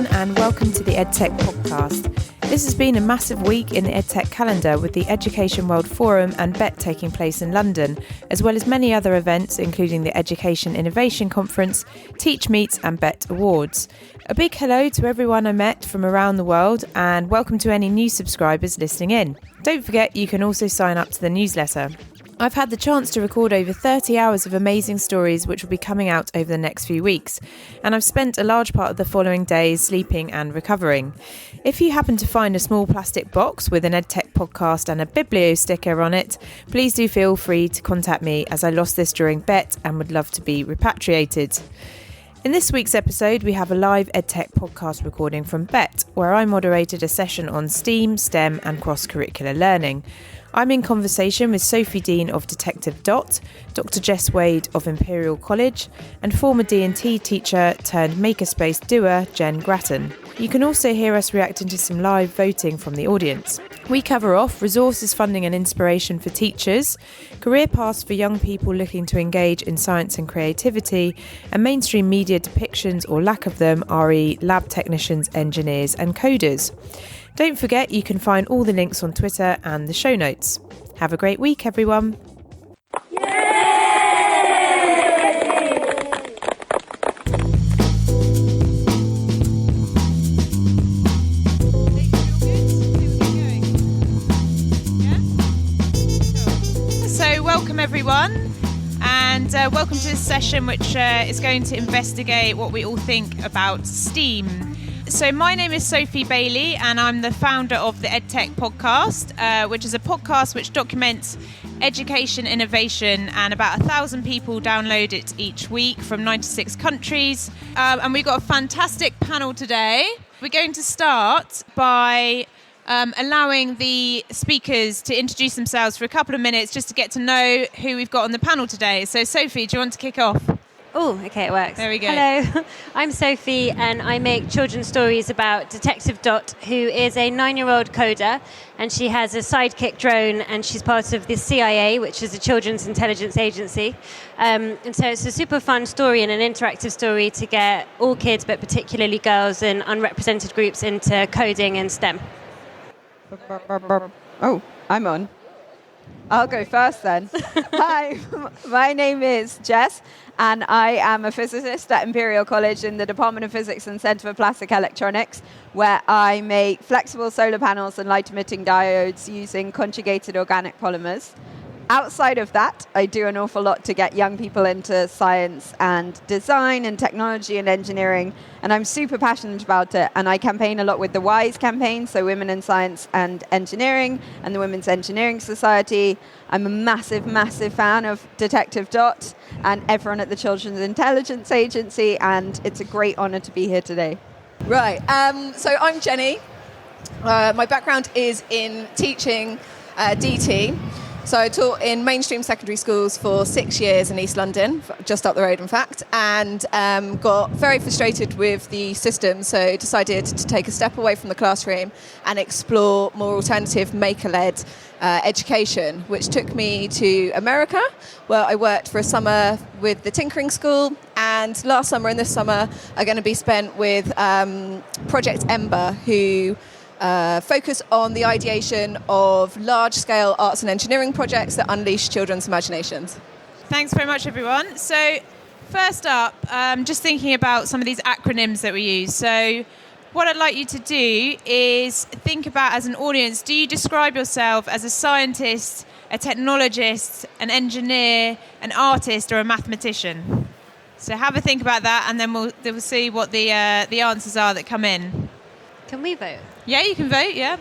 everyone, and welcome to the Edtech podcast. This has been a massive week in the Edtech calendar, with the Education World Forum and Bett taking place in London, as well as many other events including the Education Innovation Conference, Teach Meets and Bett Awards. A big hello to everyone I met from around the world, and welcome to any new subscribers listening in. Don't forget you can also sign up to the newsletter. I've had the chance to record over 30 hours of amazing stories which will be coming out over the next few weeks, and I've spent a large part of the following days sleeping and recovering. If you happen to find a small plastic box with an Edtech podcast and a Biblio sticker on it, please do feel free to contact me, as I lost this during Bett and would love to be repatriated. In this week's episode, we have a live Edtech podcast recording from Bett, where I moderated a session on STEAM, STEM and cross-curricular learning. I'm in conversation with Sophie, Deen of Detective Dot, Dr. Jess Wade of Imperial College, and former D&T teacher turned Makerspace doer Jen Gratton. You can also hear us reacting to some live voting from the audience. We cover off resources, funding and inspiration for teachers, career paths for young people looking to engage in science and creativity, and mainstream media depictions or lack of them, re lab technicians, engineers and coders. Don't forget you can find all the links on Twitter and the show notes. Have a great week, everyone. So welcome everyone, and welcome to this session which is going to investigate what we all think about STEAM. So my name is Sophie Bailey, and I'm the founder of the Edtech podcast, which is a podcast which documents education innovation, and about 1,000 people download it each week from 96 countries. And we've got a fantastic panel today. We're going to start by allowing the speakers to introduce themselves for a couple of minutes, just to get to know who we've got on the panel today. So Sophie, do you want to kick off? Oh, okay, it works. There we go. Hello, I'm Sophie, and I make children's stories about Detective Dot, who is a 9-year-old coder, and she has a sidekick drone, and she's part of the CIA, which is a children's intelligence agency. And so it's a super fun story and an interactive story to get all kids, but particularly girls and unrepresented groups, into coding and STEM. Oh, I'm on. I'll go first then. Hi, my name is Jess, and I am a physicist at Imperial College in the Department of Physics and Centre for Plastic Electronics, where I make flexible solar panels and light-emitting diodes using conjugated organic polymers. Outside of that, I do an awful lot to get young people into science and design and technology and engineering, and I'm super passionate about it. And I campaign a lot with the WISE campaign, so Women in Science and Engineering, and the Women's Engineering Society. I'm a massive, massive fan of Detective Dot and everyone at the Children's Intelligence Agency, and it's a great honour to be here today. Right, so I'm Jenny. My background is in teaching DT. So I taught in mainstream secondary schools for 6 years in East London, just up the road in fact, and got very frustrated with the system, so decided to take a step away from the classroom and explore more alternative maker-led education, which took me to America, where I worked for a summer with the Tinkering School, and last summer and this summer are going to be spent with Project Ember, who focus on the ideation of large-scale arts and engineering projects that unleash children's imaginations. Thanks very much, everyone. So first up, just thinking about some of these acronyms that we use. So what I'd like you to do is think about, as an audience, do you describe yourself as a scientist, a technologist, an engineer, an artist, or a mathematician? So have a think about that, and then we'll see what the answers are that come in. Can we vote? Yeah, you can vote, yeah.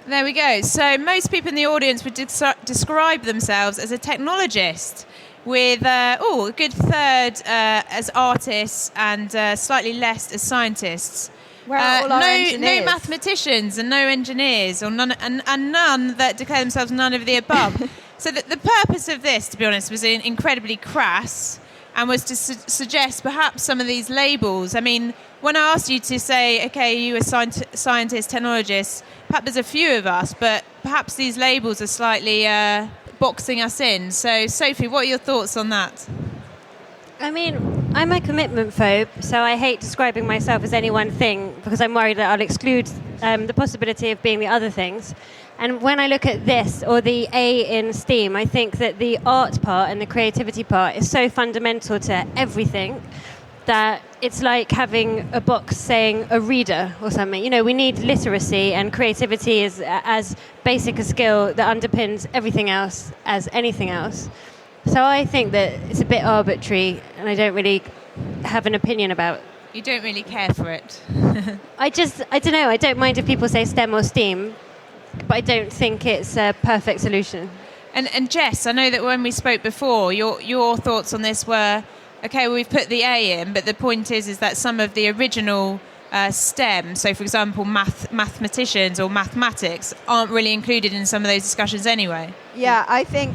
There we go. So most people in the audience would describe themselves as a technologist, with a good third as artists and slightly less as scientists. Where are all our engineers? No mathematicians and no engineers, or none, and none that declare themselves none of the above. So the purpose of this, to be honest, was incredibly crass, and was to suggest perhaps some of these labels. I mean, when I asked you to say, okay, you a scientist, technologist, perhaps there's a few of us, but perhaps these labels are slightly boxing us in. So, Sophie, what are your thoughts on that? I mean, I'm a commitment phobe, so I hate describing myself as any one thing because I'm worried that I'll exclude the possibility of being the other things. And when I look at this, or the A in STEAM, I think that the art part and the creativity part is so fundamental to everything that it's like having a box saying a reader or something. You know, we need literacy, and creativity is as basic a skill that underpins everything else as anything else. So I think that it's a bit arbitrary, and I don't really have an opinion about. You don't really care for it. I don't know. I don't mind if people say STEM or STEAM, but I don't think it's a perfect solution. And Jess, I know that when we spoke before, your thoughts on this were, okay, well, we've put the A in, but the point is that some of the original STEM, so for example, mathematicians or mathematics, aren't really included in some of those discussions anyway. Yeah, I think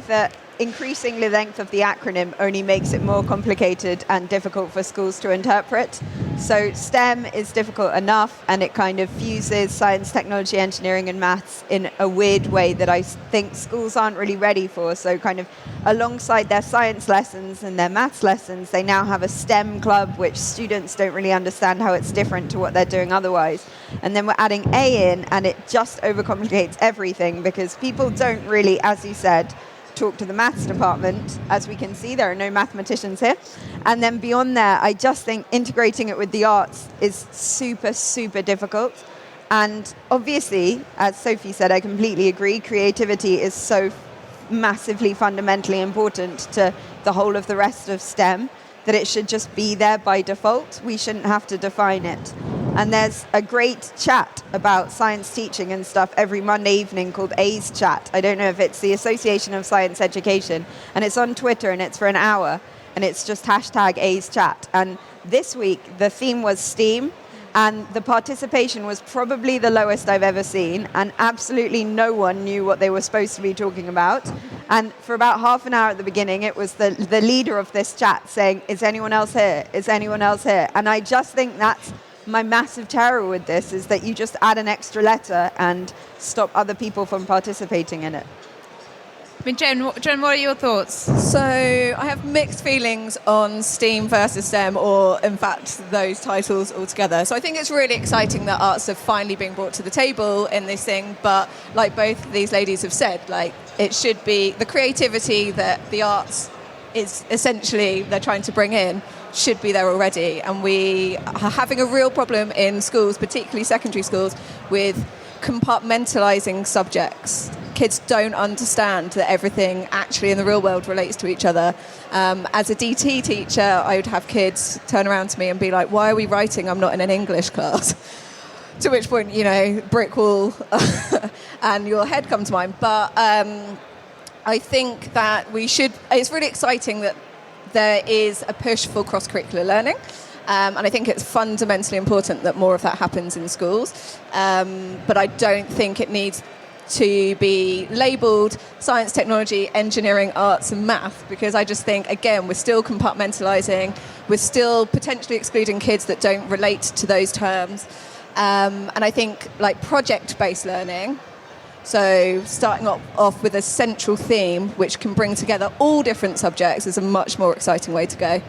that increasing the length of the acronym only makes it more complicated and difficult for schools to interpret. So STEM is difficult enough, and it kind of fuses science, technology, engineering and maths in a weird way that I think schools aren't really ready for. So kind of alongside their science lessons and their maths lessons, they now have a STEM club, which students don't really understand how it's different to what they're doing otherwise. And then we're adding A in, and it just overcomplicates everything because people don't really, as you said, talk to the maths department. As we can see, there are no mathematicians here. And then beyond there, I just think integrating it with the arts is super, super difficult. And obviously, as Sophie said, I completely agree, creativity is so massively fundamentally important to the whole of the rest of STEM that it should just be there by default. We shouldn't have to define it. And there's a great chat about science teaching and stuff every Monday evening called A's Chat. I don't know if it's the Association of Science Education, and it's on Twitter, and it's for an hour, and it's just hashtag A's Chat. And this week, the theme was STEAM, and the participation was probably the lowest I've ever seen, and absolutely no one knew what they were supposed to be talking about. And for about half an hour at the beginning, it was the leader of this chat saying, "Is anyone else here? Is anyone else here?" And I just think that's my massive terror with this, is that you just add an extra letter and stop other people from participating in it. I mean, Jen, what are your thoughts? So I have mixed feelings on STEAM versus STEM, or in fact those titles altogether. So I think it's really exciting that arts have finally been brought to the table in this thing, but like both of these ladies have said, like it should be the creativity that the arts is essentially they're trying to bring in should be there already. And we are having a real problem in schools, particularly secondary schools, with compartmentalizing subjects. Kids don't understand that everything actually in the real world relates to each other. As a DT teacher, I would have kids turn around to me and be like, "Why are we writing? I'm not in an English class." To which point, you know, brick wall and your head come to mind. But I think that it's really exciting that there is a push for cross-curricular learning. And I think it's fundamentally important that more of that happens in schools. But I don't think it needs to be labelled science, technology, engineering, arts and math, because I just think, again, we're still compartmentalising, we're still potentially excluding kids that don't relate to those terms. And I think like project-based learning, so starting off with a central theme which can bring together all different subjects, is a much more exciting way to go.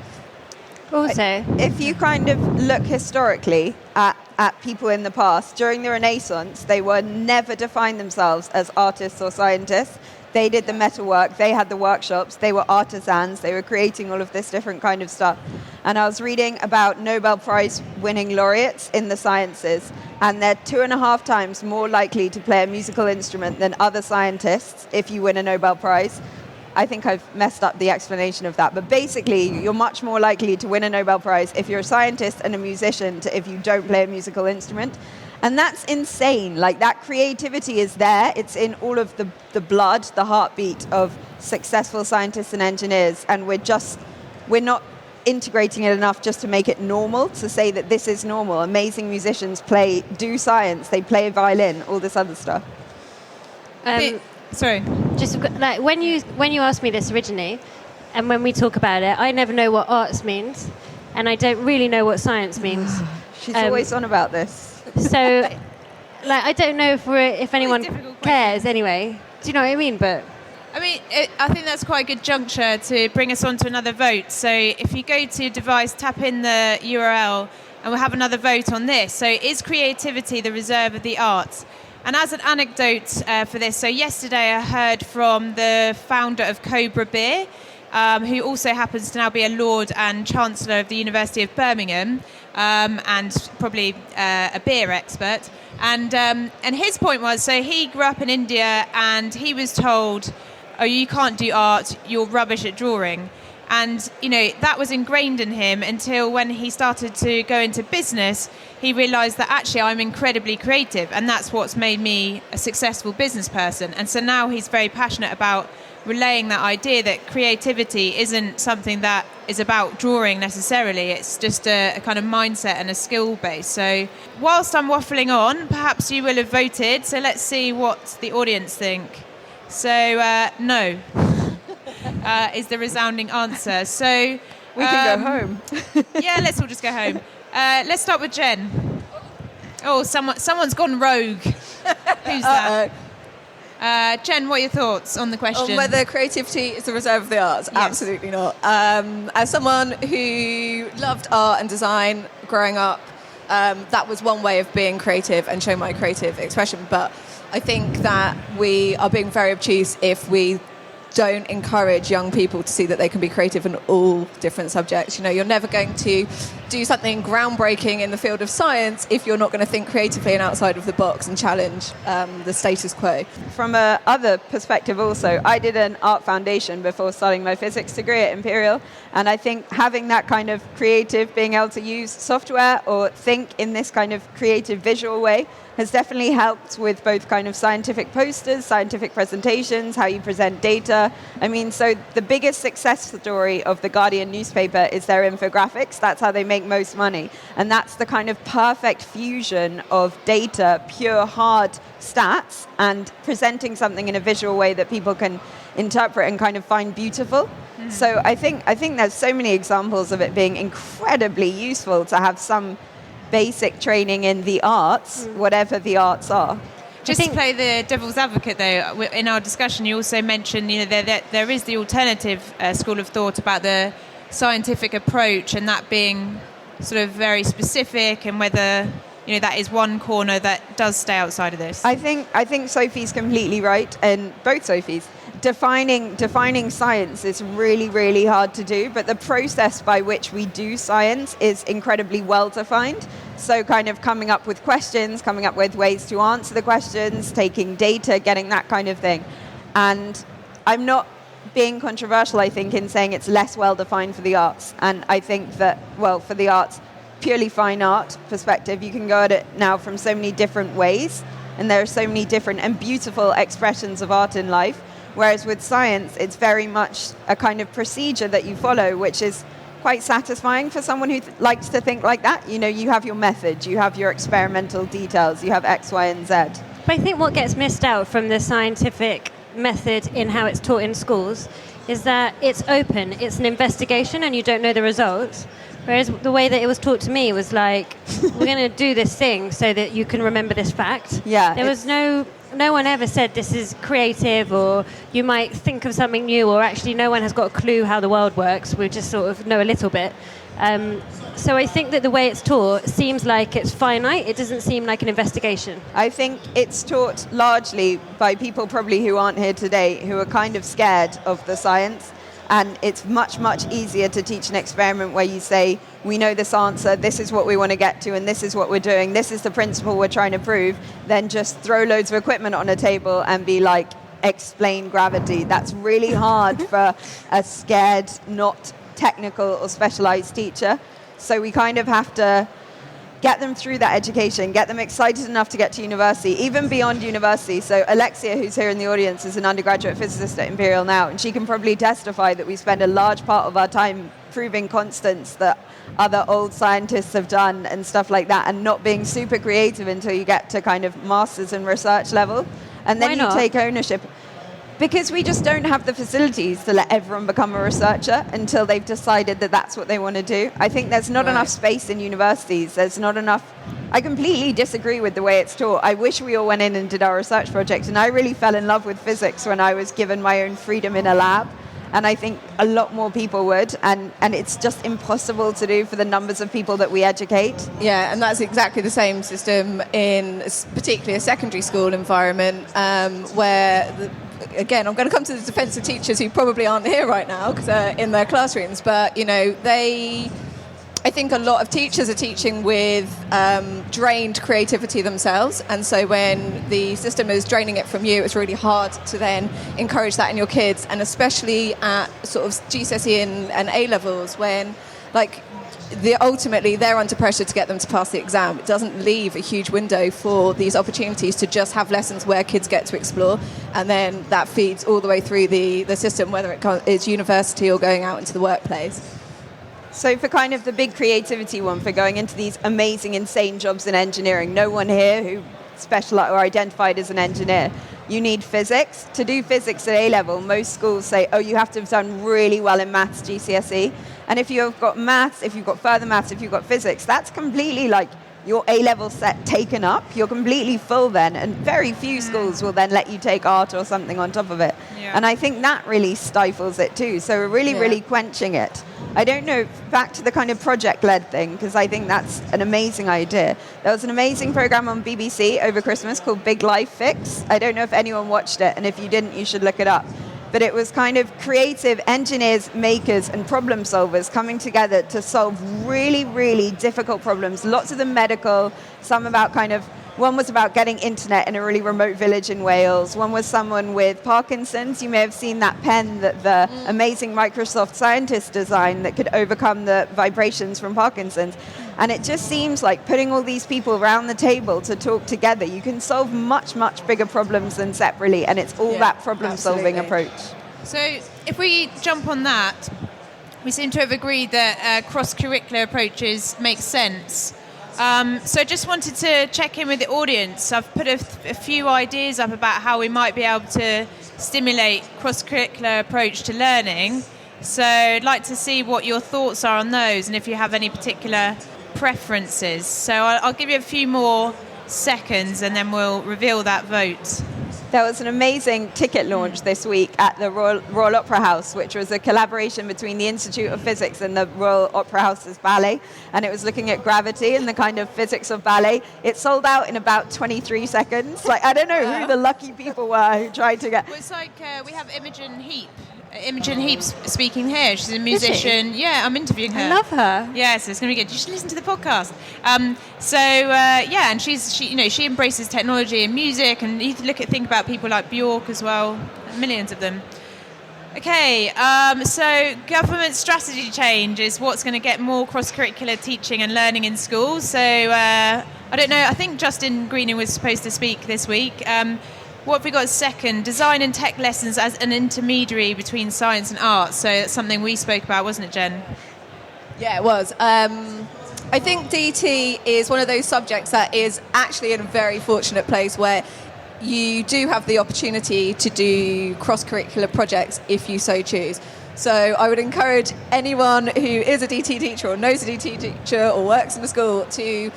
Also, if you kind of look historically at people in the past, during the Renaissance, they were never defined themselves as artists or scientists. They did the metalwork, they had the workshops, they were artisans, they were creating all of this different kind of stuff. And I was reading about Nobel Prize winning laureates in the sciences, and they're 2.5 times more likely to play a musical instrument than other scientists if you win a Nobel Prize. I think I've messed up the explanation of that, but basically you're much more likely to win a Nobel Prize if you're a scientist and a musician to if you don't play a musical instrument. And that's insane. Like, that creativity is there. It's in all of the blood, the heartbeat of successful scientists and engineers, and we're not integrating it enough just to make it normal, to say that this is normal. Amazing musicians do science, they play violin, all this other stuff. Sorry. Just like when you asked me this originally, and when we talk about it, I never know what arts means, and I don't really know what science means. She's always on about this. So, like, I don't know if anyone cares anyway. Do you know what I mean? But I mean, I think that's quite a good juncture to bring us on to another vote. So if you go to your device, tap in the URL, and we'll have another vote on this. So is creativity the reserve of the arts? And as an anecdote for this, so yesterday I heard from the founder of Cobra Beer, who also happens to now be a Lord and Chancellor of the University of Birmingham, and probably a beer expert. And his point was, so he grew up in India and he was told, oh, you can't do art, you're rubbish at drawing. And, you know, that was ingrained in him until when he started to go into business, he realised that actually I'm incredibly creative and that's what's made me a successful business person. And so now he's very passionate about relaying that idea that creativity isn't something that is about drawing necessarily. It's just a kind of mindset and a skill base. So whilst I'm waffling on, perhaps you will have voted. So let's see what the audience think. So no is the resounding answer. So we can go home. Yeah, let's all just go home. Let's start with Jen. Oh, someone's gone rogue. Who's that? Jen, what are your thoughts on the question? On whether creativity is the reserve of the arts? Yes. Absolutely not. As someone who loved art and design growing up, that was one way of being creative and showing my creative expression. But I think that we are being very obtuse if we don't encourage young people to see that they can be creative in all different subjects. You know, you're never going to do something groundbreaking in the field of science if you're not going to think creatively and outside of the box and challenge the status quo. From a other perspective also, I did an art foundation before starting my physics degree at Imperial, and I think having that kind of creative, being able to use software or think in this kind of creative visual way has definitely helped with both kind of scientific posters, scientific presentations, how you present data. I mean, so the biggest success story of the Guardian newspaper is their infographics. That's how they make most money. And that's the kind of perfect fusion of data, pure hard stats, and presenting something in a visual way that people can interpret and kind of find beautiful. Mm-hmm. So I think there's so many examples of it being incredibly useful to have some basic training in the arts, whatever the arts are. Just to play the devil's advocate, though, in our discussion, you also mentioned, you know, there is the alternative school of thought about the scientific approach, and that being sort of very specific, and whether, you know, that is one corner that does stay outside of this. I think Sophie's completely right, and both Sophies. Defining science is really, really hard to do, but the process by which we do science is incredibly well defined. So kind of coming up with questions, coming up with ways to answer the questions, taking data, getting that kind of thing. And I'm not being controversial, I think, in saying it's less well defined for the arts. And I think that, well, for the arts, purely fine art perspective, you can go at it now from so many different ways, and there are so many different and beautiful expressions of art in life. Whereas with science, it's very much a kind of procedure that you follow, which is quite satisfying for someone who likes to think like that. You know, you have your method, you have your experimental details, you have X, Y, and Z. But I think what gets missed out from the scientific method in how it's taught in schools is that it's open, it's an investigation, and you don't know the results. Whereas the way that it was taught to me was like, we're going to do this thing so that you can remember this fact. Yeah. There was no one ever said this is creative, or you might think of something new, or actually no one has got a clue how the world works. We just sort of know a little bit. So I think that the way it's taught seems like it's finite. It doesn't seem like an investigation. I think it's taught largely by people probably who aren't here today, who are kind of scared of the science. And it's much, much easier to teach an experiment where you say, we know this answer, this is what we want to get to, and this is what we're doing, this is the principle we're trying to prove, than just throw loads of equipment on a table and be like, explain gravity. That's really hard for a scared, not technical or specialized teacher. So we kind of have to get them through that education, get them excited enough to get to university, even beyond university. So Alexia, who's here in the audience, is an undergraduate physicist at Imperial now, and she can probably testify that we spend a large part of our time proving constants that other old scientists have done and stuff like that, and not being super creative until you get to kind of masters and research level. And then you take ownership. Because we just don't have the facilities to let everyone become a researcher until they've decided that that's what they want to do. I think there's not enough space in universities. There's not enough I completely disagree with the way it's taught. I wish we all went in and did our research project, and I really fell in love with physics when I was given my own freedom in a lab, and I think a lot more people would, and it's just impossible to do for the numbers of people that we educate. Yeah, and that's exactly the same system in particularly a secondary school environment where... Again, I'm going to come to the defence of teachers who probably aren't here right now because they're in their classrooms, but, I think a lot of teachers are teaching with drained creativity themselves, and so when the system is draining it from you, it's really hard to then encourage that in your kids, and especially at sort of GCSE and A levels when, ultimately they're under pressure to get them to pass the exam. It doesn't leave a huge window for these opportunities to just have lessons where kids get to explore, and then that feeds all the way through the system, whether it's university or going out into the workplace. So for kind of the big creativity one, for going into these amazing, insane jobs in engineering, no one here who specialised or identified as an engineer, you need physics. To do physics at A-level, most schools say, you have to have done really well in maths GCSE. And if you've got maths, if you've got further maths, if you've got physics, that's completely your A-level set taken up. You're completely full then, and very few schools will then let you take art or something on top of it. Yeah. And I think that really stifles it too. So we're really quenching it. I don't know, back to the kind of project-led thing, because I think that's an amazing idea. There was an amazing program on BBC over Christmas called Big Life Fix. I don't know if anyone watched it, and if you didn't, you should look it up. But it was kind of creative engineers, makers, and problem solvers coming together to solve really, really difficult problems. Lots of them medical, some about one was about getting internet in a really remote village in Wales. One was someone with Parkinson's. You may have seen that pen that the amazing Microsoft scientists designed that could overcome the vibrations from Parkinson's. And it just seems like putting all these people around the table to talk together, you can solve much, much bigger problems than separately. And it's all that problem-solving approach. So if we jump on that, we seem to have agreed that cross-curricular approaches make sense. So just wanted to check in with the audience. I've put a few ideas up about how we might be able to stimulate cross-curricular approach to learning. So I'd like to see what your thoughts are on those and if you have any particular preferences. So I'll give you a few more seconds and then we'll reveal that vote. There was an amazing ticket launch this week at the Royal Opera House, which was a collaboration between the Institute of Physics and the Royal Opera House's ballet, and it was looking at gravity and the kind of physics of ballet. It sold out in about 23 seconds. I don't know who the lucky people were who tried to get... Well, it's we have Imogen Heap's speaking here. She's a musician. Yeah, I'm interviewing her. I love her. Yeah, so it's going to be good. You should listen to the podcast. And she embraces technology and music, and you think about people like Bjork as well, millions of them. Okay, so government strategy change is what's going to get more cross-curricular teaching and learning in schools. So I don't know. I think Justin Greening was supposed to speak this week. What have we got second? Design and tech lessons as an intermediary between science and art. So that's something we spoke about, wasn't it, Jen? Yeah, it was. I think DT is one of those subjects that is actually in a very fortunate place where you do have the opportunity to do cross-curricular projects if you so choose. So I would encourage anyone who is a DT teacher or knows a DT teacher or works in a school to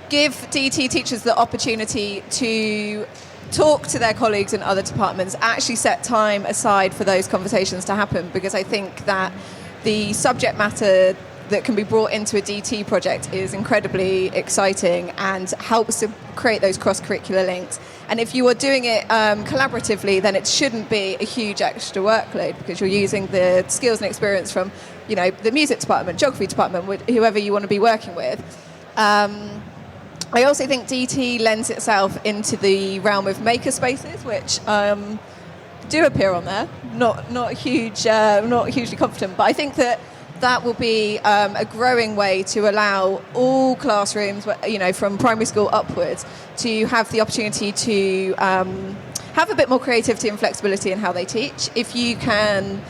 give DT teachers the opportunity to talk to their colleagues in other departments, actually set time aside for those conversations to happen, because I think that the subject matter that can be brought into a DT project is incredibly exciting and helps to create those cross-curricular links. And if you are doing it collaboratively, then it shouldn't be a huge extra workload, because you're using the skills and experience from, the music department, geography department, whoever you want to be working with. I also think DT lends itself into the realm of Makerspaces, which do appear on there. Not hugely confident, but I think that will be a growing way to allow all classrooms, from primary school upwards, to have the opportunity to have a bit more creativity and flexibility in how they teach. If you can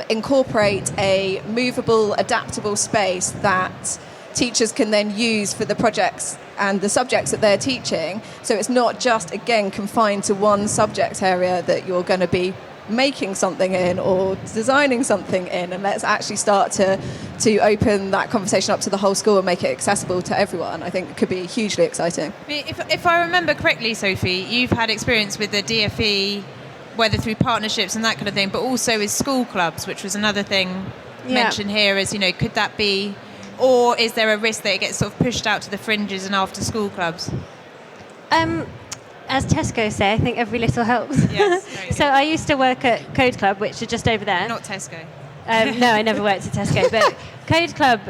incorporate a movable, adaptable space that teachers can then use for the projects and the subjects that they're teaching, so it's not just, again, confined to one subject area that you're going to be making something in or designing something in, and let's actually start to open that conversation up to the whole school and make it accessible to everyone. I think it could be hugely exciting. If I remember correctly, Sophie, you've had experience with the DFE, whether through partnerships and that kind of thing, but also with school clubs, which was another thing mentioned here as, could that be, or is there a risk that it gets sort of pushed out to the fringes and after school clubs? As Tesco say, I think every little helps. Yes, so I used to work at Code Club, which are just over there. Not Tesco. No, I never worked at Tesco, but Code Club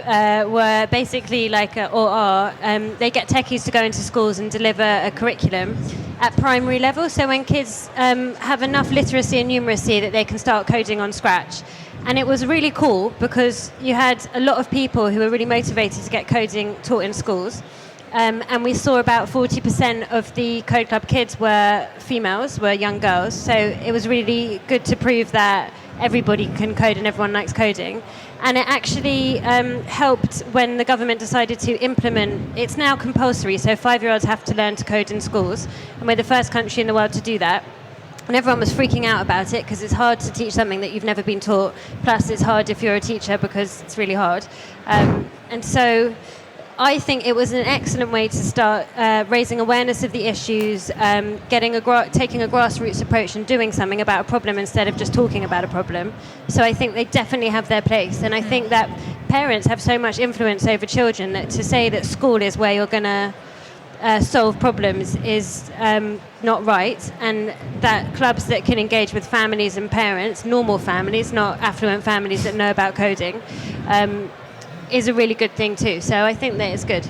were basically they get techies to go into schools and deliver a curriculum at primary level, so when kids have enough literacy and numeracy that they can start coding on scratch. And it was really cool because you had a lot of people who were really motivated to get coding taught in schools. And we saw about 40% of the Code Club kids were females, were young girls. So it was really good to prove that everybody can code and everyone likes coding. And it actually helped when the government decided to implement, it's now compulsory, so 5-year-olds have to learn to code in schools. And we're the first country in the world to do that. And everyone was freaking out about it because it's hard to teach something that you've never been taught. Plus, it's hard if you're a teacher because it's really hard. And so I think it was an excellent way to start raising awareness of the issues, taking a grassroots approach and doing something about a problem instead of just talking about a problem. So I think they definitely have their place. And I think that parents have so much influence over children that to say that school is where you're going to solve problems is not right, and that clubs that can engage with families and parents, normal families, not affluent families that know about coding, is a really good thing too. So I think that it's good.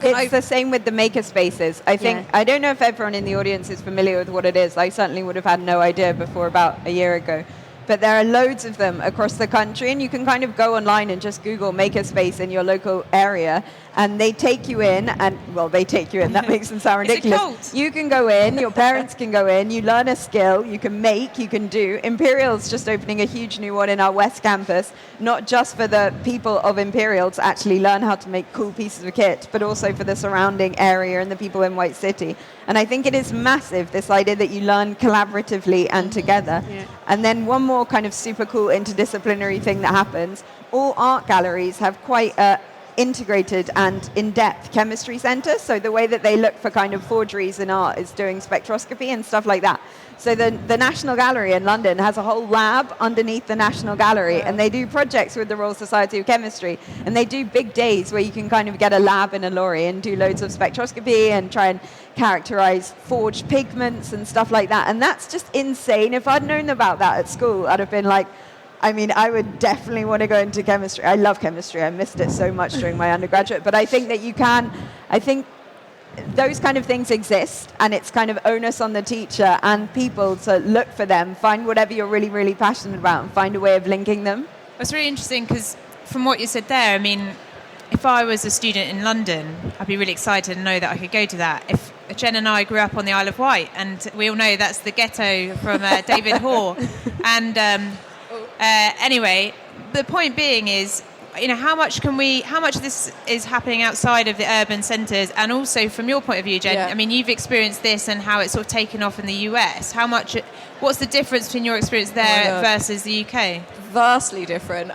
It's the same with the Makerspaces. I think, I don't know if everyone in the audience is familiar with what it is. I certainly would have had no idea before about a year ago. But there are loads of them across the country, and you can kind of go online and just Google Makerspace in your local area, and they take you in, that makes them sound ridiculous. It's a cult. You can go in, your parents can go in, you learn a skill, you can make, you can do. Imperial's just opening a huge new one in our West Campus, not just for the people of Imperial to actually learn how to make cool pieces of kit, but also for the surrounding area and the people in White City. And I think it is massive, this idea that you learn collaboratively and together. Yeah. And then one more kind of super cool interdisciplinary thing that happens, all art galleries have quite a integrated and in-depth chemistry center. So the way that they look for kind of forgeries in art is doing spectroscopy and stuff like that. So the National Gallery in London has a whole lab underneath the National Gallery, and they do projects with the Royal Society of Chemistry, and they do big days where you can kind of get a lab in a lorry and do loads of spectroscopy and try and characterize forged pigments and stuff like that. And that's just insane. If I'd known about that at school, I'd have been like, I would definitely want to go into chemistry. I love chemistry. I missed it so much during my undergraduate. But I think that I think those kind of things exist, and it's kind of onus on the teacher and people to look for them, find whatever you're really, really passionate about, and find a way of linking them. It's really interesting because from what you said there, if I was a student in London, I'd be really excited to know that I could go to that. If Jen and I grew up on the Isle of Wight, and we all know that's the ghetto from David Hoare. And anyway, the point being is, how much of this is happening outside of the urban centres, and also from your point of view, Jen, you've experienced this and how it's sort of taken off in the US. What's the difference between your experience there versus the UK? Vastly different.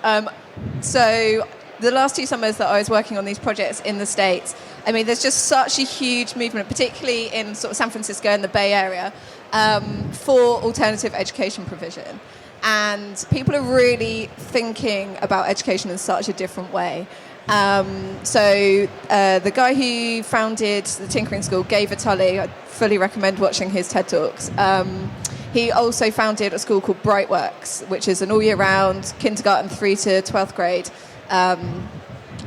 So the last 2 summers that I was working on these projects in the States, there's just such a huge movement, particularly in sort of San Francisco and the Bay Area, for alternative education provision. And people are really thinking about education in such a different way. So the guy who founded the Tinkering School, Gay Vitale, I fully recommend watching his TED Talks. He also founded a school called Brightworks, which is an all-year-round kindergarten 3 to 12th grade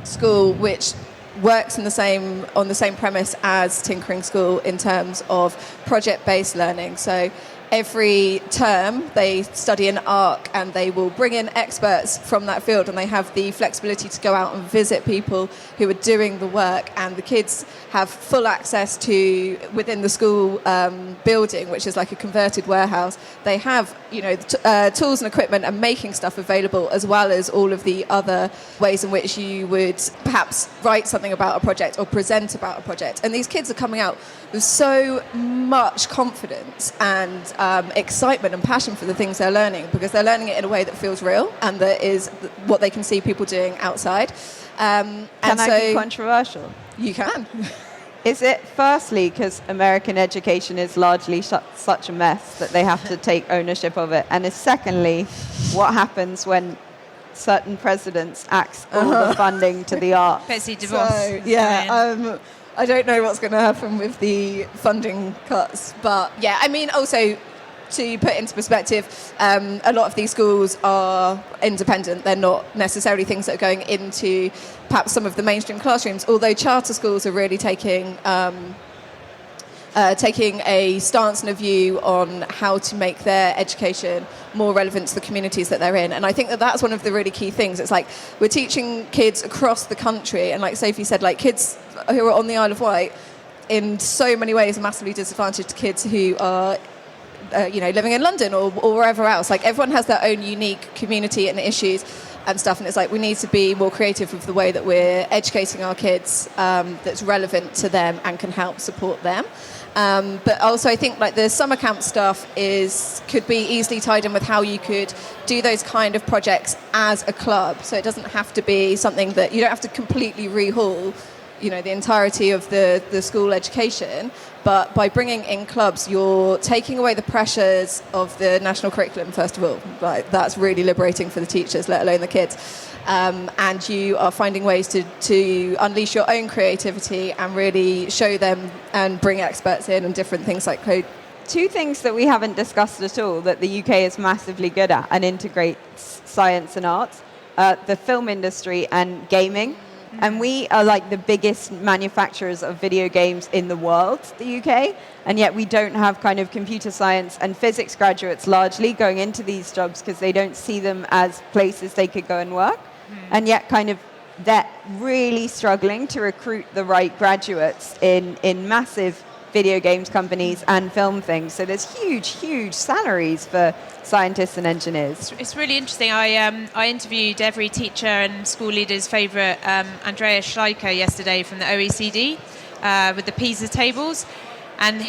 school, which works on the same premise as Tinkering School in terms of project-based learning. So every term they study an arc, and they will bring in experts from that field, and they have the flexibility to go out and visit people who are doing the work, and the kids have full access to, within the school building, which is like a converted warehouse, they have tools and equipment and making stuff available, as well as all of the other ways in which you would perhaps write something about a project or present about a project. And these kids are coming out with so much confidence and excitement and passion for the things they're learning, because they're learning it in a way that feels real and that is what they can see people doing outside. Can I be controversial? You can. Is it firstly because American education is largely such a mess that they have to take ownership of it? And is secondly, what happens when certain presidents axe all the funding to the arts? Betsy DeVos. So, yeah, I don't know what's going to happen with the funding cuts. But yeah, I mean, also to put into perspective, a lot of these schools are independent. They're not necessarily things that are going into perhaps some of the mainstream classrooms, although charter schools are really taking a stance and a view on how to make their education more relevant to the communities that they're in. And I think that that's one of the really key things. It's like we're teaching kids across the country, and like Sophie said, like kids who are on the Isle of Wight in so many ways are massively disadvantaged to kids who are living in London or wherever else. Like everyone has their own unique community and issues and stuff, and it's like we need to be more creative with the way that we're educating our kids that's relevant to them and can help support them. But also I think like the summer camp stuff could be easily tied in with how you could do those kind of projects as a club. So it doesn't have to be something that you don't have to completely rehaul, the entirety of the school education. But by bringing in clubs, you're taking away the pressures of the national curriculum, first of all. Like, that's really liberating for the teachers, let alone the kids. And you are finding ways to unleash your own creativity and really show them and bring experts in and different things like code. Two things that we haven't discussed at all that the UK is massively good at and integrates science and arts, the film industry and gaming. And we are like the biggest manufacturers of video games in the world, the UK, and yet we don't have kind of computer science and physics graduates largely going into these jobs because they don't see them as places they could go and work. And yet kind of they're really struggling to recruit the right graduates in massive video games companies and film things. So there's huge salaries for scientists and engineers. It's really interesting. I interviewed every teacher and school leader's favourite, Andreas Schleicher, yesterday from the OECD with the PISA tables. And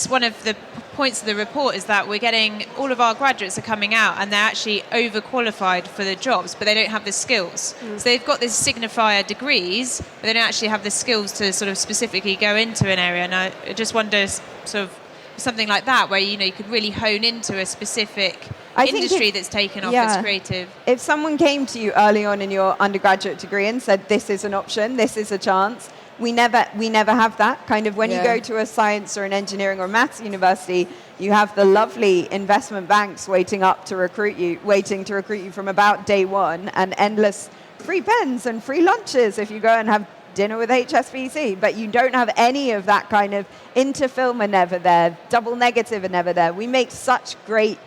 one of the points of the report is that we're getting, all of our graduates are coming out and they're actually overqualified for the jobs, but they don't have the skills. So they've got these signifier degrees, but they don't actually have the skills to sort of specifically go into an area. And I just wonder sort of something like that, where you could really hone into a specific industry that's taken off as creative. If someone came to you early on in your undergraduate degree and said, this is an option, this is a chance, we never have that. Kind of when you go to a science or an engineering or maths university, you have the lovely investment banks waiting to recruit you from about day one, and endless free pens and free lunches if you go and have dinner with HSBC. But you don't have any of that kind of interfilm are never there, double negative are never there. We make such great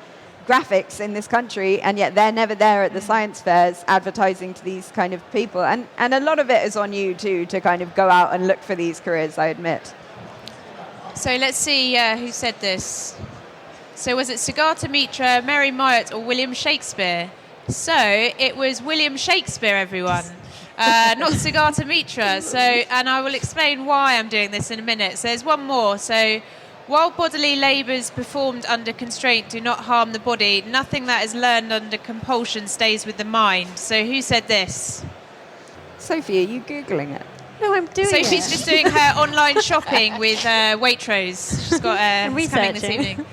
graphics in this country, and yet they're never there at the science fairs advertising to these kind of people. And a lot of it is on you too, to kind of go out and look for these careers, I admit. So let's see who said this. So was it Siddhartha Mitra, Mary Myatt, or William Shakespeare? So it was William Shakespeare, everyone. Not Siddhartha Mitra. And I will explain why I'm doing this in a minute. So there's one more. So while bodily labours performed under constraint do not harm the body, nothing that is learned under compulsion stays with the mind. So who said this? Sophie, are you Googling it? No, I'm doing it. Sophie's just doing her online shopping with Waitrose. She's got coming this evening.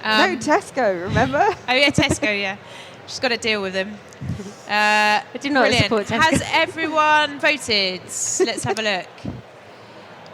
No, Tesco, remember? Oh yeah, Tesco, yeah. She's got to deal with them. I do not support Tesco. Has everyone voted? Let's have a look.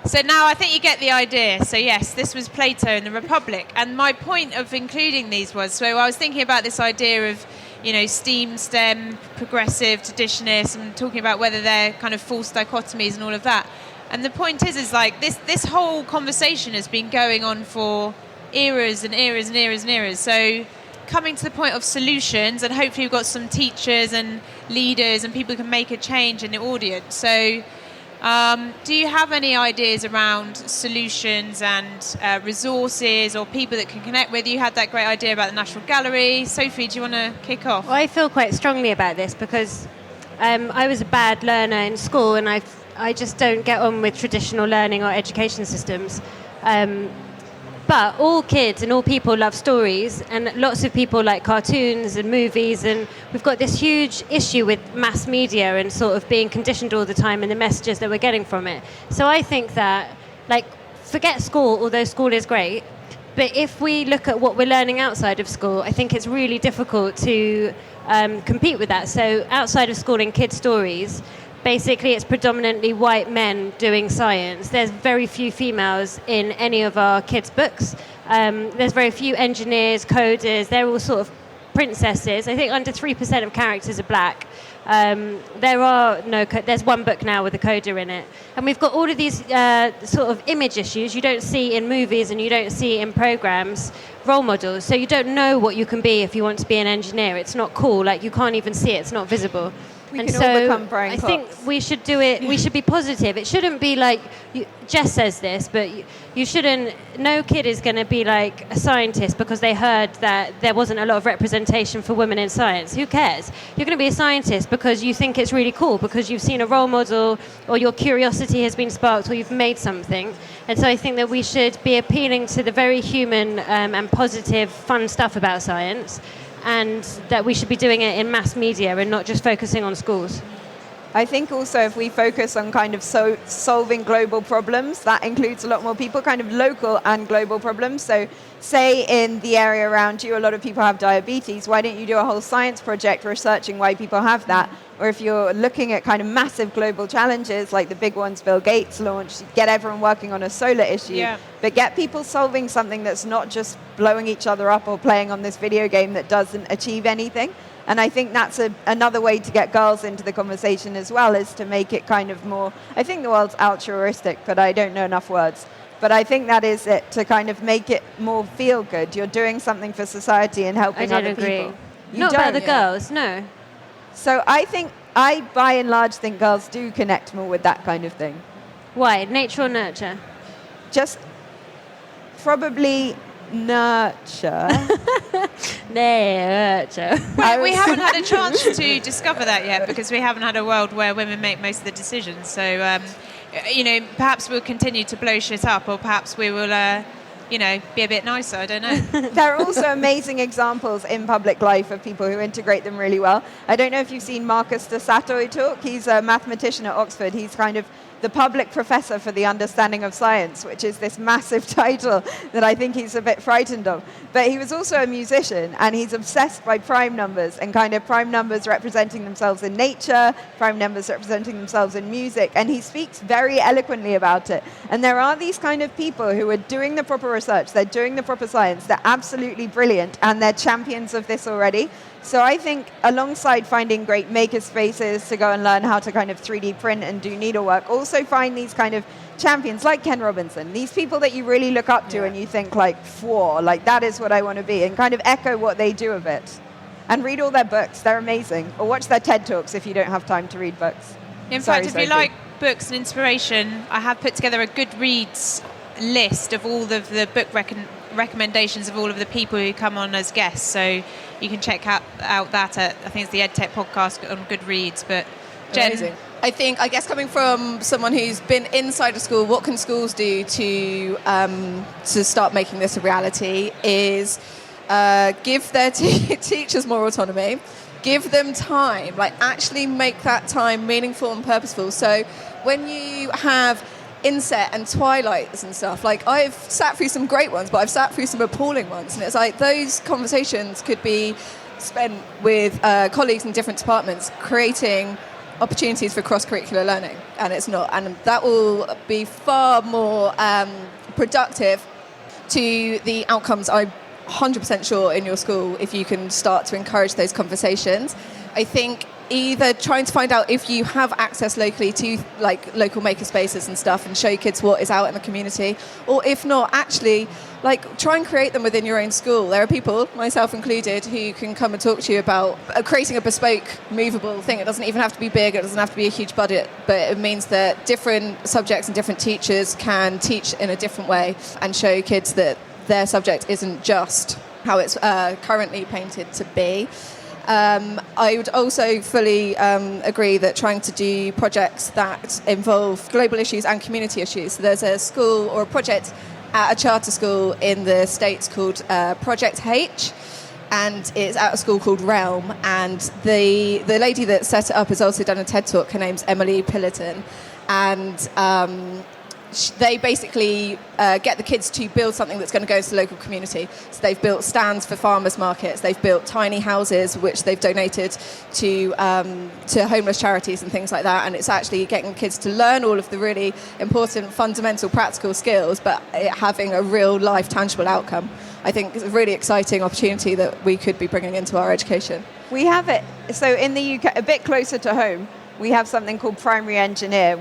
So now I think you get the idea. So yes, this was Plato in the Republic. And my point of including these was, so I was thinking about this idea of, STEAM, STEM, progressive, traditionist, and talking about whether they're kind of false dichotomies and all of that. And the point is like this whole conversation has been going on for eras and eras and eras and eras. So coming to the point of solutions, and hopefully we've got some teachers and leaders and people who can make a change in the audience. So do you have any ideas around solutions and resources or people that can connect with? You had that great idea about the National Gallery. Sophie, do you want to kick off? Well, I feel quite strongly about this because I was a bad learner in school, and I just don't get on with traditional learning or education systems. But all kids and all people love stories, and lots of people like cartoons and movies, and we've got this huge issue with mass media and sort of being conditioned all the time and the messages that we're getting from it. So I think that, like, forget school, although school is great, but if we look at what we're learning outside of school, I think it's really difficult to compete with that. So outside of school in kids' stories, basically it's predominantly white men doing science. There's very few females in any of our kids' books. There's very few engineers, coders. They're all sort of princesses. I think under 3% of characters are black. There's one book now with a coder in it. And we've got all of these sort of image issues you don't see in movies and you don't see in programs, role models. So you don't know what you can be if you want to be an engineer. It's not cool. Like, you can't even see it. It's not visible. We can all become brain I think we should do it. We should be positive. It shouldn't be like Jess says this, but you shouldn't. No kid is going to be like a scientist because they heard that there wasn't a lot of representation for women in science. Who cares? You're going to be a scientist because you think it's really cool, because you've seen a role model, or your curiosity has been sparked, or you've made something. And so I think that we should be appealing to the very human and positive, fun stuff about science, and that we should be doing it in mass media and not just focusing on schools. I think also if we focus on kind of solving global problems, that includes a lot more people, kind of local and global problems. So say in the area around you, a lot of people have diabetes. Why don't you do a whole science project researching why people have that? Or if you're looking at kind of massive global challenges, like the big ones Bill Gates launched, get everyone working on a solar issue, but get people solving something that's not just blowing each other up or playing on this video game that doesn't achieve anything. And I think that's another way to get girls into the conversation as well, is to make it kind of more, I think the world's altruistic, but I don't know enough words. But I think that is it, to kind of make it more feel good. You're doing something for society and helping other people. I don't agree. Not about the girls, no. So I by and large think girls do connect more with that kind of thing. Why? Nature or nurture? Just probably nurture. Nurture. Well, we haven't had a chance to discover that yet, because we haven't had a world where women make most of the decisions. So, perhaps we'll continue to blow shit up, or perhaps we will, be a bit nicer. I don't know. There are also amazing examples in public life of people who integrate them really well. I don't know if you've seen Marcus de Satoy talk. He's a mathematician at Oxford. He's kind of the public professor for the understanding of science, which is this massive title that I think he's a bit frightened of. But he was also a musician, and he's obsessed by prime numbers, and kind of prime numbers representing themselves in nature, prime numbers representing themselves in music, and he speaks very eloquently about it. And there are these kind of people who are doing the proper research, they're doing the proper science, they're absolutely brilliant, and they're champions of this already. So I think alongside finding great makerspaces to go and learn how to kind of 3D print and do needlework, also find these kind of champions like Ken Robinson, these people that you really look up to and you think like, whoa, like that is what I want to be, and kind of echo what they do a bit. And read all their books, they're amazing. Or watch their TED Talks if you don't have time to read books. In fact, if you like books and inspiration, I have put together a Goodreads list of all of the book recommendations of all of the people who come on as guests. So you can check out that at, I think it's the Edtech podcast on Goodreads. But Jen, amazing. I guess coming from someone who's been inside a school, what can schools do to start making this a reality is give their teachers more autonomy, give them time, like actually make that time meaningful and purposeful. So when you have inset and twilights and stuff, like I've sat through some great ones, but I've sat through some appalling ones, and it's like those conversations could be spent with colleagues in different departments creating opportunities for cross-curricular learning, and it's not, and that will be far more productive to the outcomes, I'm 100% sure, in your school if you can start to encourage those conversations. I think either trying to find out if you have access locally to like local makerspaces and stuff and show kids what is out in the community, or if not, actually like try and create them within your own school. There are people, myself included, who can come and talk to you about creating a bespoke movable thing. It doesn't even have to be big, it doesn't have to be a huge budget, but it means that different subjects and different teachers can teach in a different way and show kids that their subject isn't just how it's currently painted to be. I would also fully agree that trying to do projects that involve global issues and community issues. So there's a school or a project at a charter school in the States called Project H. And it's at a school called Realm. And the lady that set it up has also done a TED Talk. Her name's Emily Pillerton. And they basically get the kids to build something that's going to go into the local community. So they've built stands for farmers markets. They've built tiny houses, which they've donated to homeless charities and things like that. And it's actually getting kids to learn all of the really important, fundamental, practical skills, but it having a real life, tangible outcome. I think it's a really exciting opportunity that we could be bringing into our education. We have it. So in the UK, a bit closer to home, we have something called primary engineer,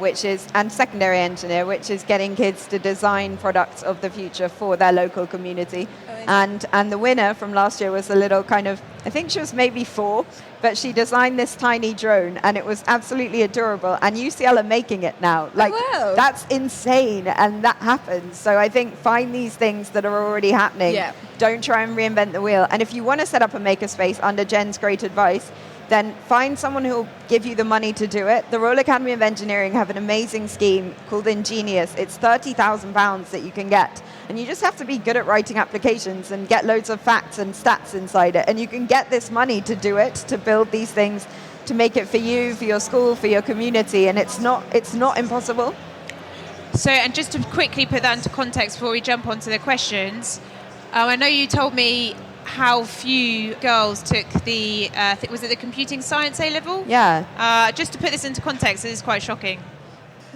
and secondary engineer, which is getting kids to design products of the future for their local community. And the winner from last year was a little kind of, I think she was maybe 4, but she designed this tiny drone, and it was absolutely adorable. And UCL are making it now. Like, wow. That's insane, and that happens. So I think find these things that are already happening. Yeah. Don't try and reinvent the wheel. And if you want to set up a makerspace under Jen's great advice, then find someone who will give you the money to do it. The Royal Academy of Engineering have an amazing scheme called Ingenious. It's £30,000 that you can get. And you just have to be good at writing applications and get loads of facts and stats inside it. And you can get this money to do it, to build these things, to make it for you, for your school, for your community. And it's not impossible. So, and just to quickly put that into context before we jump onto the questions, I know you told me how few girls took the, was it the computing science A-level? Yeah. Just to put this into context, it is quite shocking.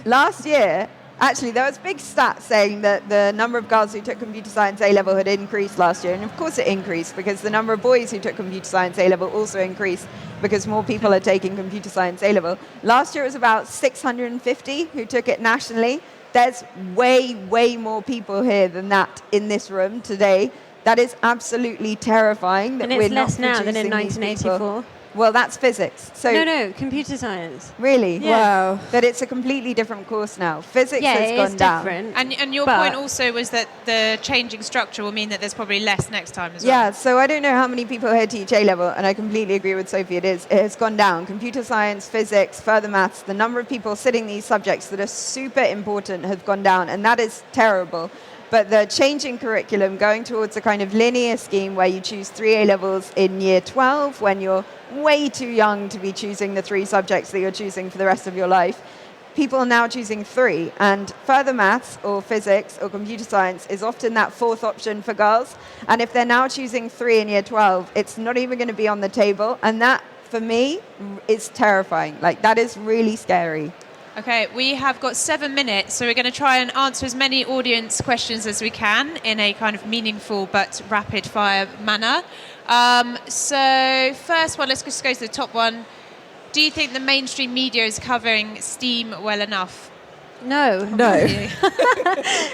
Last year, actually, there was big stats saying that the number of girls who took computer science A-level had increased last year. And of course it increased because the number of boys who took computer science A-level also increased because more people are taking computer science A-level. Last year it was about 650 who took it nationally. There's way, way more people here than that in this room today. That is absolutely terrifying. That and it's we're less not now than in producing these 1984. people. Well, that's physics. So No, computer science. Really? Yeah. Wow. But it's a completely different course now. Physics Yeah, has it gone is down. different. And your point also was that the changing structure will mean that there's probably less next time as well. Yeah, so I don't know how many people here teach A-level, and I completely agree with Sophie, it has gone down. Computer science, physics, further maths, the number of people sitting these subjects that are super important have gone down, and that is terrible. But the changing curriculum, going towards a kind of linear scheme where you choose 3 A-levels in year 12 when you're way too young to be choosing the 3 subjects that you're choosing for the rest of your life. People are now choosing 3, and further maths or physics or computer science is often that 4th option for girls. And if they're now choosing 3 in year 12, it's not even going to be on the table. And that, for me, is terrifying. Like, that is really scary. Okay, we have got 7 minutes, so we're going to try and answer as many audience questions as we can in a kind of meaningful but rapid-fire manner. So first one, let's just go to the top one. Do you think the mainstream media is covering STEAM well enough? No.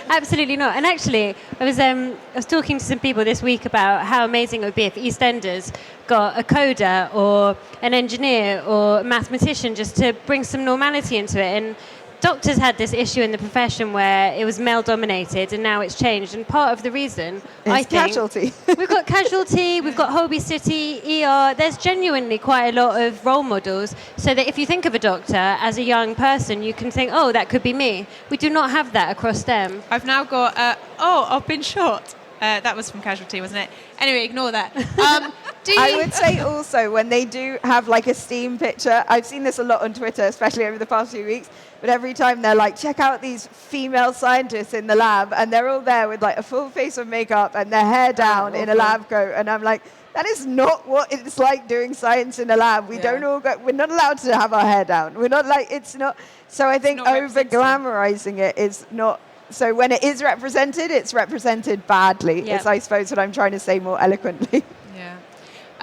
Absolutely not. And actually, I was talking to some people this week about how amazing it would be if Eastenders got a coder or an engineer or a mathematician just to bring some normality into it. And doctors had this issue in the profession where it was male-dominated, and now it's changed. And part of the reason, I think... Casualty. We've got Casualty, we've got Holby City, ER. There's genuinely quite a lot of role models, so that if you think of a doctor as a young person, you can think, oh, that could be me. We do not have that across STEM. I've now got, I've been shot. That was from Casualty, wasn't it? Anyway, ignore that. I would say also, when they do have like a STEAM picture, I've seen this a lot on Twitter, especially over the past few weeks, but every time they're like, check out these female scientists in the lab, and they're all there with like a full face of makeup and their hair down in a lab coat, and I'm like, that is not what it's like doing science in a lab. We're not allowed to have our hair down. We're not like, it's not. So I think over-glamorizing it is not. So when it is represented, it's represented badly, is I suppose what I'm trying to say more eloquently. Yeah.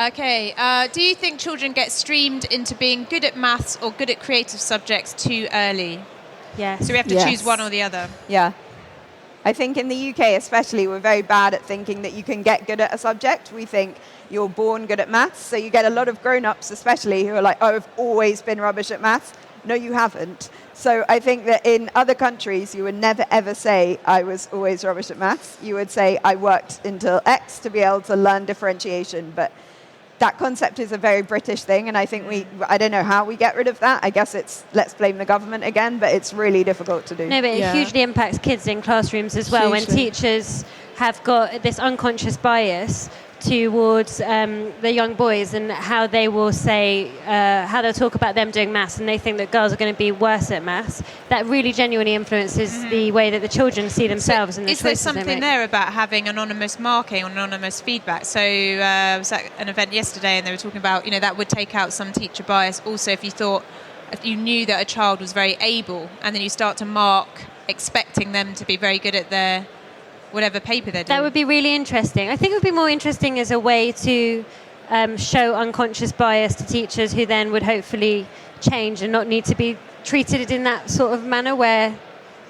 Okay. Do you think children get streamed into being good at maths or good at creative subjects too early? Yes. So we have to choose one or the other. Yeah. I think in the UK especially, we're very bad at thinking that you can get good at a subject. We think you're born good at maths. So you get a lot of grown-ups especially who are like, oh, I've always been rubbish at maths. No, you haven't. So I think that in other countries, you would never, ever say, I was always rubbish at maths. You would say, I worked until X to be able to learn differentiation. But that concept is a very British thing, and I think I don't know how we get rid of that. I guess it's let's blame the government again, but it's really difficult to do. No, but it hugely impacts kids in classrooms as well, when teachers have got this unconscious bias towards the young boys and how they will say, how they'll talk about them doing maths, and they think that girls are going to be worse at maths. That really genuinely influences the way that the children see themselves and the choices they make. Is there something there about having anonymous marking or anonymous feedback? So I was at an event yesterday and they were talking about, that would take out some teacher bias. Also, if you knew that a child was very able and then you start to mark expecting them to be very good at their whatever paper they're doing. That would be really interesting. I think it would be more interesting as a way to show unconscious bias to teachers who then would hopefully change and not need to be treated in that sort of manner, where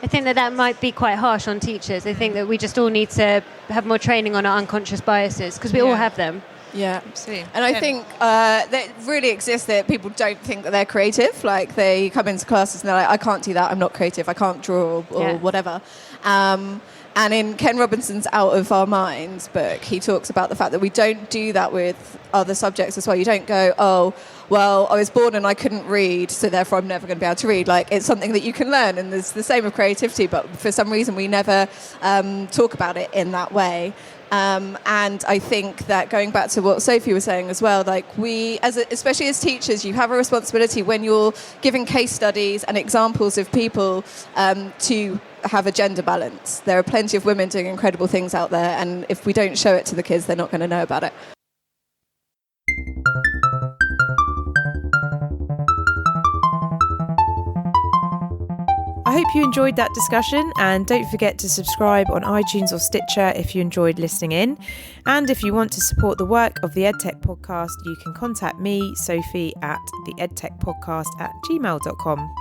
I think that might be quite harsh on teachers. I think that we just all need to have more training on our unconscious biases, because we all have them. Yeah, absolutely. And I think that really exists that people don't think that they're creative. Like, they come into classes and they're like, I can't do that, I'm not creative, I can't draw or whatever. And in Ken Robinson's Out of Our Minds book, he talks about the fact that we don't do that with other subjects as well. You don't go, oh, well, I was born and I couldn't read, so therefore I'm never going to be able to read. Like, it's something that you can learn, and there's the same with creativity, but for some reason we never talk about it in that way. And I think that, going back to what Sophie was saying as well, like, especially as teachers, you have a responsibility when you're giving case studies and examples of people to have a gender balance. There are plenty of women doing incredible things out there, and if we don't show it to the kids, they're not going to know about it. I hope you enjoyed that discussion, and don't forget to subscribe on iTunes or Stitcher if you enjoyed listening in. And if you want to support the work of the Edtech podcast, you can contact me, Sophie, at the edtechpodcast@gmail.com.